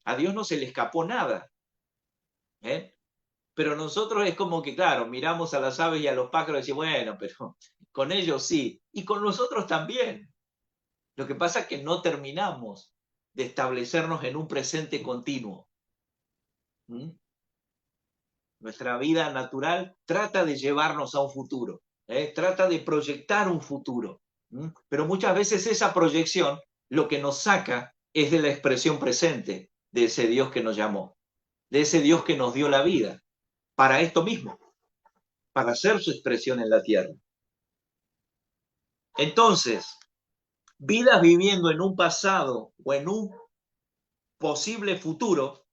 Speaker 1: A Dios no se le escapó nada. Pero nosotros es como que, claro, miramos a las aves y a los pájaros y decimos, bueno, pero con ellos sí, y con nosotros también. Lo que pasa es que no terminamos de establecernos en un presente continuo. Nuestra vida natural trata de llevarnos a un futuro, trata de proyectar un futuro. Pero muchas veces esa proyección lo que nos saca es de la expresión presente de ese Dios que nos llamó, de ese Dios que nos dio la vida, para esto mismo, para hacer su expresión en la tierra. Entonces, vidas viviendo en un pasado o en un posible futuro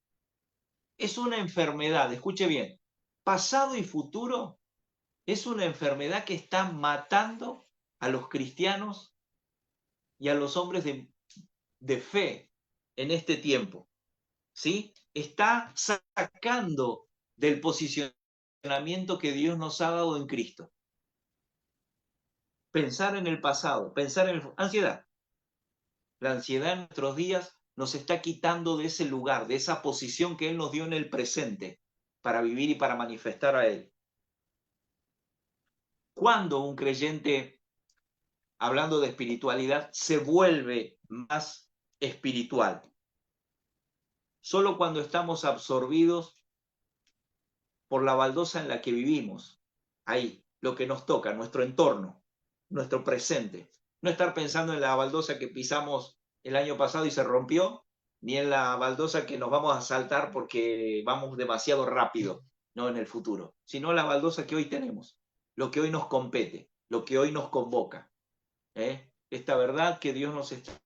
Speaker 1: es una enfermedad, escuche bien, pasado y futuro es una enfermedad que está matando a los cristianos y a los hombres de fe en este tiempo, ¿sí? Está sacando del posicionamiento que Dios nos ha dado en Cristo. Pensar en el pasado, pensar en ansiedad. La ansiedad en nuestros días nos está quitando de ese lugar, de esa posición que Él nos dio en el presente para vivir y para manifestar a Él. ¿Cuándo un creyente, hablando de espiritualidad, se vuelve más espiritual? solo cuando estamos absorbidos por la baldosa en la que vivimos. Ahí, lo que nos toca, nuestro entorno, nuestro presente. No estar pensando en la baldosa que pisamos el año pasado y se rompió, ni en la baldosa que nos vamos a saltar porque vamos demasiado rápido, no en el futuro, sino la baldosa que hoy tenemos, lo que hoy nos compete, lo que hoy nos convoca. Esta verdad que Dios nos está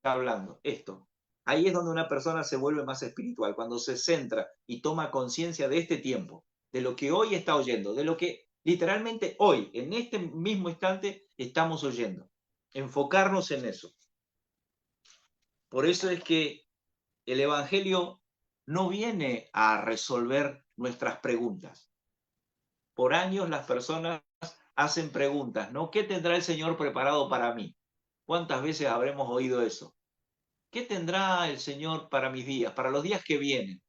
Speaker 1: hablando, esto. Ahí es donde una persona se vuelve más espiritual, cuando se centra y toma conciencia de este tiempo, de lo que hoy está oyendo, de lo que literalmente hoy, en este mismo instante, estamos oyendo. Enfocarnos en eso. Por eso es que el Evangelio no viene a resolver nuestras preguntas. Por años las personas hacen preguntas, ¿no? ¿Qué tendrá el Señor preparado para mí? ¿Cuántas veces habremos oído eso? ¿Qué tendrá el Señor para mis días, para los días que vienen?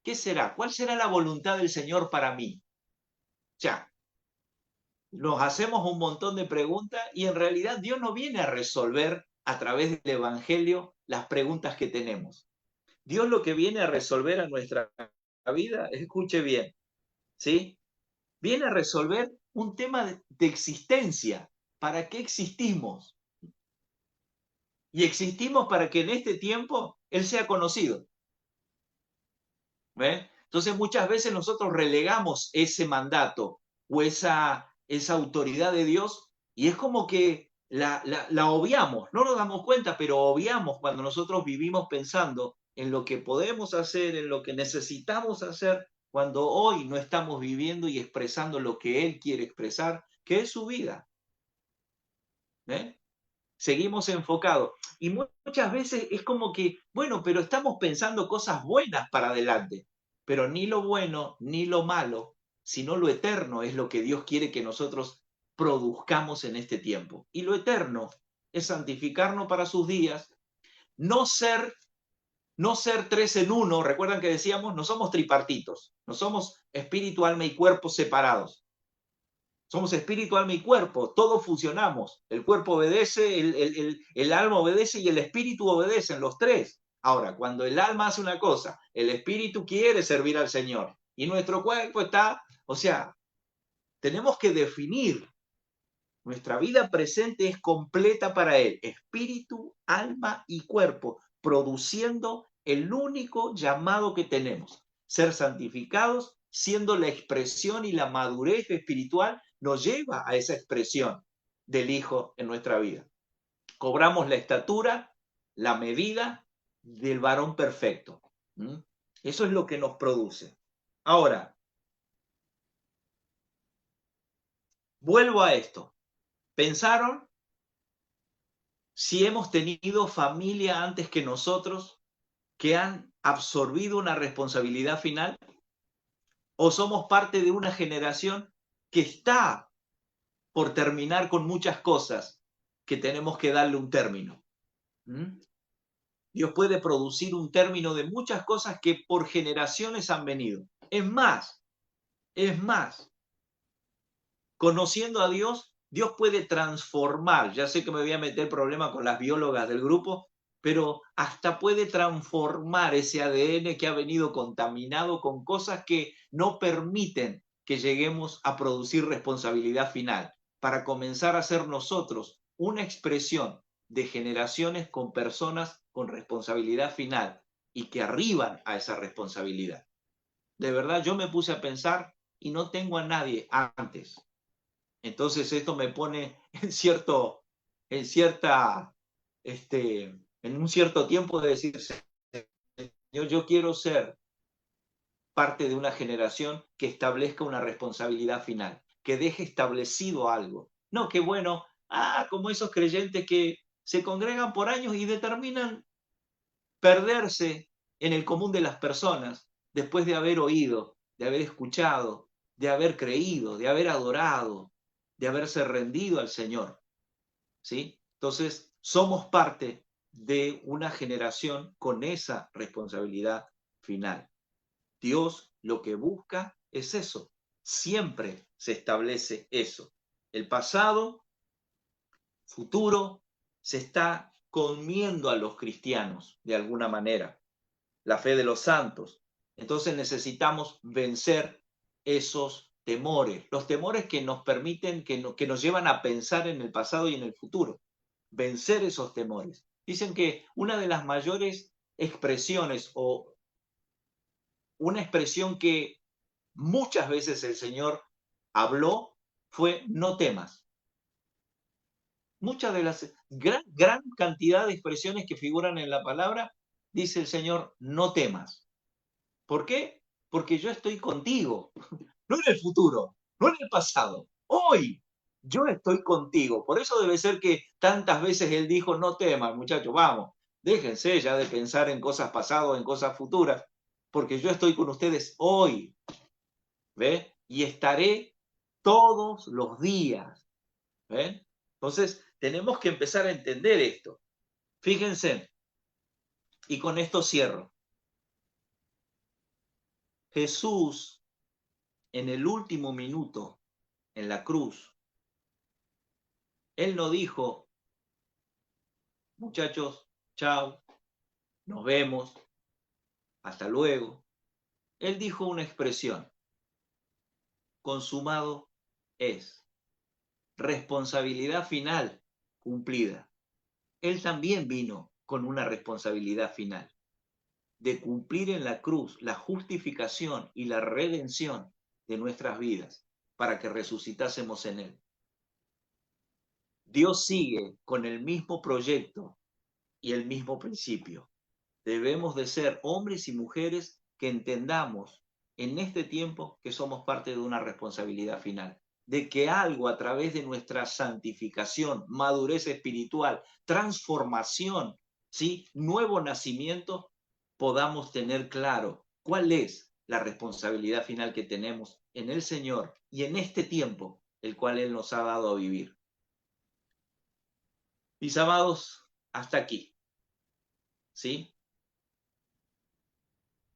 Speaker 1: ¿Qué será? ¿Cuál será la voluntad del Señor para mí? Ya, nos hacemos un montón de preguntas y en realidad Dios no viene a resolver a través del Evangelio las preguntas que tenemos. Dios lo que viene a resolver a nuestra vida, escuche bien, ¿sí? Viene a resolver un tema de existencia. ¿Para qué existimos? Y existimos para que en este tiempo Él sea conocido. ¿Ve? Entonces muchas veces nosotros relegamos ese mandato o esa autoridad de Dios y es como que la obviamos, no nos damos cuenta, pero obviamos cuando nosotros vivimos pensando en lo que podemos hacer, en lo que necesitamos hacer, cuando hoy no estamos viviendo y expresando lo que Él quiere expresar, que es su vida. ¿Eh? Seguimos enfocados. Y muchas veces es como que, bueno, pero estamos pensando cosas buenas para adelante, pero ni lo bueno ni lo malo, sino lo eterno es lo que Dios quiere que nosotros produzcamos en este tiempo. Y lo eterno es santificarnos para sus días, no ser, no ser tres en uno. Recuerdan que decíamos, no somos tripartitos, no somos espíritu, alma y cuerpo separados. Somos espíritu, alma y cuerpo, todos funcionamos. El cuerpo obedece, el alma obedece y el espíritu obedecen, los tres. Ahora, cuando el alma hace una cosa, el espíritu quiere servir al Señor y nuestro cuerpo está, o sea, tenemos que definir, nuestra vida presente es completa para Él, espíritu, alma y cuerpo, produciendo el único llamado que tenemos, ser santificados, siendo la expresión y la madurez espiritual nos lleva a esa expresión del Hijo en nuestra vida. Cobramos la estatura, la medida del varón perfecto. ¿Mm? Eso es lo que nos produce. Ahora, vuelvo a esto. ¿Pensaron si hemos tenido familia antes que nosotros que han absorbido una responsabilidad final? ¿O somos parte de una generación que está por terminar con muchas cosas que tenemos que darle un término? ¿Mm? Dios puede producir un término de muchas cosas que por generaciones han venido. Es más, conociendo a Dios, Dios puede transformar. Ya sé que me voy a meter problema con las biólogas del grupo, pero hasta puede transformar ese ADN que ha venido contaminado con cosas que no permiten que lleguemos a producir responsabilidad final, para comenzar a ser nosotros una expresión de generaciones con personas con responsabilidad final y que arriban a esa responsabilidad. De verdad, yo me puse a pensar y no tengo a nadie antes. Entonces esto me pone en cierta, en un cierto tiempo de decir, Señor, yo quiero ser parte de una generación que establezca una responsabilidad final, que deje establecido algo. No que bueno, como esos creyentes que se congregan por años y determinan perderse en el común de las personas después de haber oído, de haber escuchado, de haber creído, de haber adorado, de haberse rendido al Señor. ¿Sí? Entonces, somos parte de una generación con esa responsabilidad final. Dios lo que busca es eso. Siempre se establece eso. El pasado, futuro, se está comiendo a los cristianos de alguna manera. la fe de los santos. Entonces necesitamos vencer esos temores, los temores que nos permiten, que nos llevan a pensar en el pasado y en el futuro. Vencer esos temores. Dicen que una de las mayores expresiones o una expresión que muchas veces el Señor habló fue no temas. Muchas de las gran cantidad de expresiones que figuran en la palabra, dice el Señor, no temas. ¿Por qué? Porque yo estoy contigo, no en el futuro, no en el pasado, hoy yo estoy contigo. Por eso debe ser que tantas veces Él dijo, no temas, muchachos, vamos, déjense ya de pensar en cosas pasadas, en cosas futuras, porque yo estoy con ustedes hoy, ¿ve? Y estaré todos los días, ¿ven? Entonces, tenemos que empezar a entender esto. Fíjense, y con esto cierro. Jesús, en el último minuto, en la cruz, Él no dijo, muchachos, chao, nos vemos, hasta luego. Él dijo una expresión, consumado es, responsabilidad final cumplida. Él también vino con una responsabilidad final, de cumplir en la cruz la justificación y la redención de nuestras vidas para que resucitásemos en Él. Dios sigue con el mismo proyecto y el mismo principio. Debemos de ser hombres y mujeres que entendamos en este tiempo que somos parte de una responsabilidad final, de que algo a través de nuestra santificación, madurez espiritual, transformación, ¿sí? Nuevo nacimiento, podamos tener claro cuál es la responsabilidad final que tenemos en el Señor y en este tiempo el cual Él nos ha dado a vivir. Mis amados, hasta aquí, ¿sí?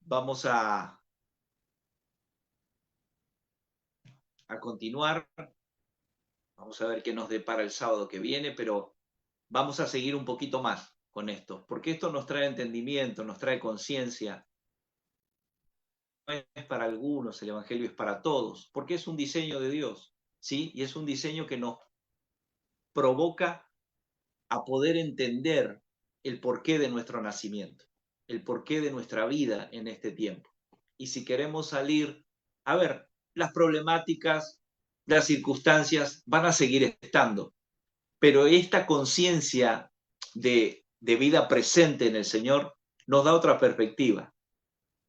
Speaker 1: Vamos a continuar. Vamos a ver qué nos depara el sábado que viene, pero vamos a seguir un poquito más con esto, porque esto nos trae entendimiento, nos trae conciencia. No es para algunos, el Evangelio es para todos, porque es un diseño de Dios, ¿sí? Y es un diseño que nos provoca a poder entender el porqué de nuestro nacimiento, el porqué de nuestra vida en este tiempo. Y si queremos salir, a ver, las problemáticas, las circunstancias van a seguir estando, pero esta conciencia de vida presente en el Señor nos da otra perspectiva,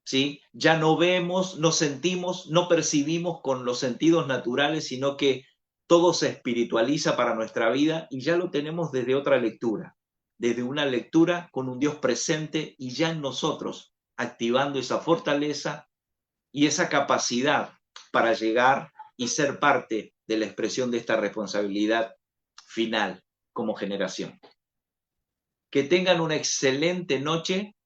Speaker 1: ¿sí? Ya no vemos, no sentimos, no percibimos con los sentidos naturales, sino que todo se espiritualiza para nuestra vida y ya lo tenemos desde otra lectura, desde una lectura con un Dios presente y ya en nosotros, activando esa fortaleza y esa capacidad para llegar y ser parte de la expresión de esta responsabilidad final como generación. Que tengan una excelente noche,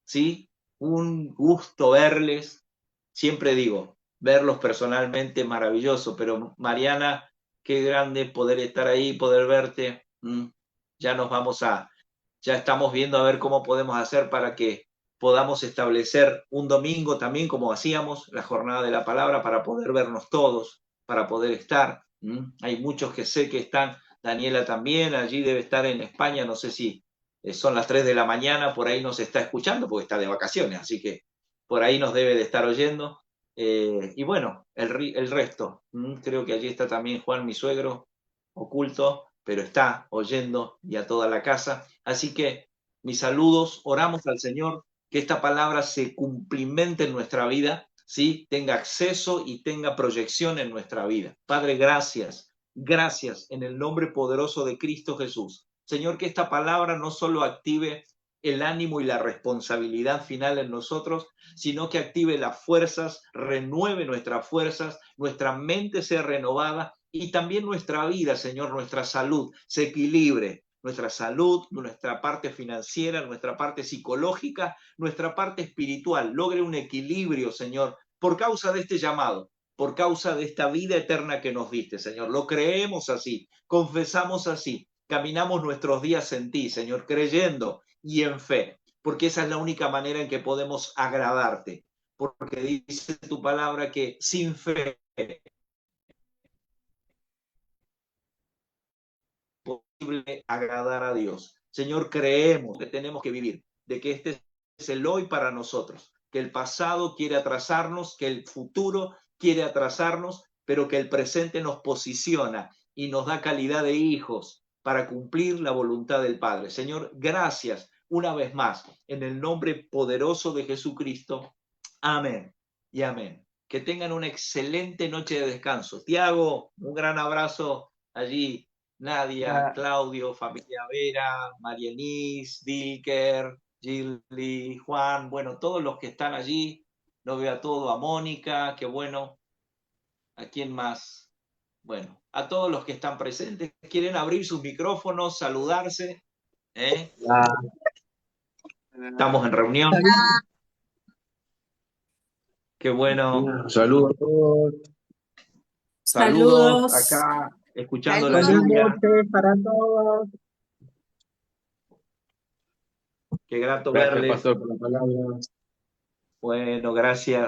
Speaker 1: ¿sí? Un gusto verles. Siempre digo, verlos personalmente maravilloso, pero Mariana, qué grande poder estar ahí, poder verte. Ya nos vamos ya estamos viendo a ver cómo podemos hacer para que podamos establecer un domingo también, como hacíamos, la jornada de la palabra, para poder vernos todos, para poder estar. Hay muchos que sé que están, Daniela también, allí debe estar en España, no sé si son las 3 de la mañana, por ahí nos está escuchando, porque está de vacaciones, así que por ahí nos debe de estar oyendo. Y bueno, el resto, creo que allí está también Juan, mi suegro, oculto, pero está oyendo y a toda la casa. Así que mis saludos, oramos al Señor, que esta palabra se cumplimente en nuestra vida, ¿sí? Tenga acceso y tenga proyección en nuestra vida. Padre, gracias, gracias en el nombre poderoso de Cristo Jesús. Señor, que esta palabra no solo active el ánimo y la responsabilidad final en nosotros, sino que active las fuerzas, renueve nuestras fuerzas, nuestra mente sea renovada y también nuestra vida, Señor, nuestra salud se equilibre. Nuestra salud, nuestra parte financiera, nuestra parte psicológica, nuestra parte espiritual, logre un equilibrio, Señor, por causa de este llamado, por causa de esta vida eterna que nos diste, Señor. Lo creemos así, confesamos así, caminamos nuestros días en ti, Señor, creyendo y en fe. porque esa es la única manera en que podemos agradarte, porque dice tu palabra que sin fe posible agradar a Dios. Señor, creemos que tenemos que vivir, de que este es el hoy para nosotros, que el pasado quiere atrasarnos, que el futuro quiere atrasarnos, pero que el presente nos posiciona y nos da calidad de hijos para cumplir la voluntad del Padre. Señor, gracias una vez más, en el nombre poderoso de Jesucristo. Amén y amén. Que tengan una excelente noche de descanso. Tiago, un gran abrazo allí. Nadia,
Speaker 2: Ya,
Speaker 1: Claudio, familia Vera, Marianis, Dilker, Gilly, Juan, bueno, todos los que están allí, lo veo a todo, a Mónica, qué bueno, ¿a quién más? Bueno, a todos los que están presentes, quieren abrir sus micrófonos, saludarse, ¿eh?
Speaker 2: ya.
Speaker 1: Estamos en reunión, qué bueno,
Speaker 2: Saludos a todos.
Speaker 1: saludos
Speaker 3: Saludos.
Speaker 1: acá, escuchando la
Speaker 3: Saludos.
Speaker 2: Feliz
Speaker 1: lluvia,
Speaker 2: noche para todos.
Speaker 1: qué grato
Speaker 2: Gracias,
Speaker 1: verles,
Speaker 2: Pastor, por la palabra.
Speaker 1: bueno, gracias.